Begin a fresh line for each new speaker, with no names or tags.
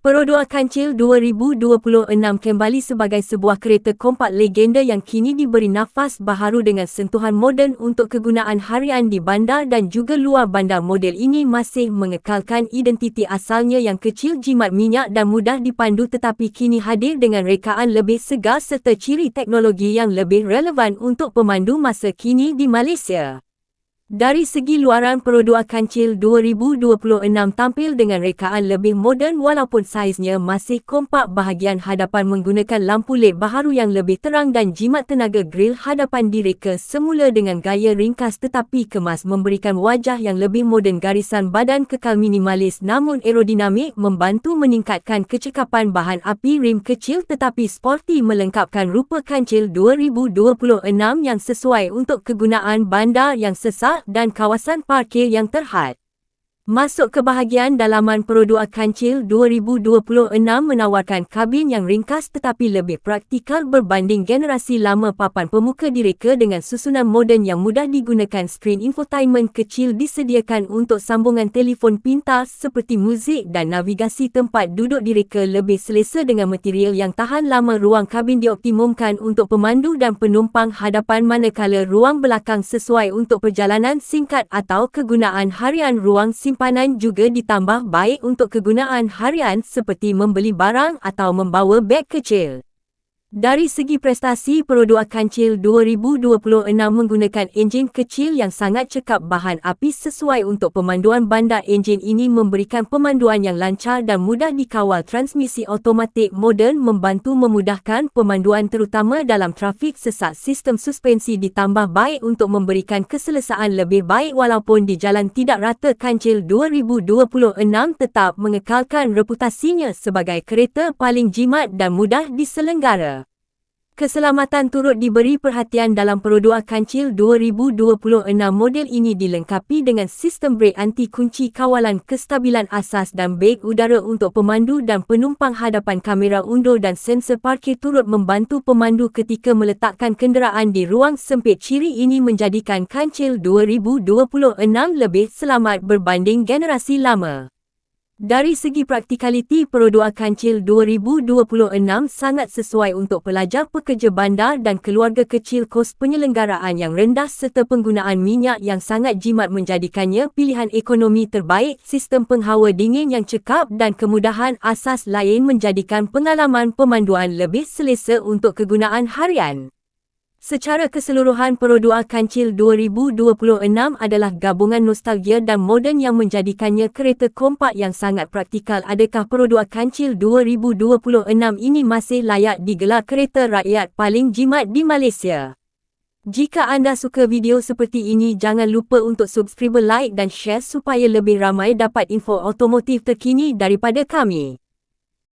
Perodua Kancil 2026 kembali sebagai sebuah kereta kompak legenda yang kini diberi nafas baharu dengan sentuhan moden untuk kegunaan harian di bandar dan juga luar bandar. Model ini masih mengekalkan identiti asalnya yang kecil, jimat minyak dan mudah dipandu, tetapi kini hadir dengan rekaan lebih segar serta ciri teknologi yang lebih relevan untuk pemandu masa kini di Malaysia. Dari segi luaran, perodua Kancil 2026 tampil dengan rekaan lebih moden walaupun saiznya masih kompak. Bahagian hadapan menggunakan lampu LED baharu yang lebih terang dan jimat tenaga grill hadapan direka semula dengan gaya ringkas tetapi kemas memberikan wajah yang lebih moden. Garisan badan kekal minimalis namun aerodinamik membantu meningkatkan kecekapan. Bahan api rim kecil tetapi sporty melengkapkan rupa Kancil 2026 yang sesuai untuk kegunaan bandar yang sesak dan kawasan parkir yang terhad. Masuk ke bahagian dalaman, perodua Kancil 2026 menawarkan kabin yang ringkas tetapi lebih praktikal berbanding generasi lama. Papan pemuka direka dengan susunan moden yang mudah digunakan. Skrin infotainment kecil disediakan untuk sambungan telefon pintar seperti muzik dan navigasi. Tempat duduk direka lebih selesa dengan material yang tahan lama. Ruang kabin dioptimumkan untuk pemandu dan penumpang hadapan, manakala ruang belakang sesuai untuk perjalanan singkat atau kegunaan harian. Ruang simpanan juga ditambah baik untuk kegunaan harian seperti membeli barang atau membawa beg kecil. Dari segi prestasi, perodua Kancil 2026 menggunakan enjin kecil yang sangat cekap. Bahan api sesuai untuk pemanduan bandar. Enjin ini memberikan pemanduan yang lancar dan mudah dikawal. Transmisi automatik moden membantu memudahkan pemanduan terutama dalam trafik sesak. Sistem suspensi ditambah baik untuk memberikan keselesaan lebih baik walaupun di jalan tidak rata. Kancil 2026 tetap mengekalkan reputasinya sebagai kereta paling jimat dan mudah diselenggara. Keselamatan turut diberi perhatian dalam perodua Kancil 2026. Model ini dilengkapi dengan sistem brek anti kunci, kawalan kestabilan asas dan beg udara untuk pemandu dan penumpang hadapan. Kamera undur dan sensor parkir turut membantu pemandu ketika meletakkan kenderaan di ruang sempit. Ciri ini menjadikan Kancil 2026 lebih selamat berbanding generasi lama. Dari segi praktikaliti, perodua Kancil 2026 sangat sesuai untuk pelajar, pekerja bandar dan keluarga kecil. Kos penyelenggaraan yang rendah serta penggunaan minyak yang sangat jimat menjadikannya pilihan ekonomi terbaik. Sistem penghawa dingin yang cekap dan kemudahan asas lain menjadikan pengalaman pemanduan lebih selesa untuk kegunaan harian. Secara keseluruhan, perodua Kancil 2026 adalah gabungan nostalgia dan moden yang menjadikannya kereta kompak yang sangat praktikal. Adakah perodua Kancil 2026 ini masih layak digelar kereta rakyat paling jimat di Malaysia? Jika anda suka video seperti ini, jangan lupa untuk subscribe, like dan share supaya lebih ramai dapat info otomotif terkini daripada kami.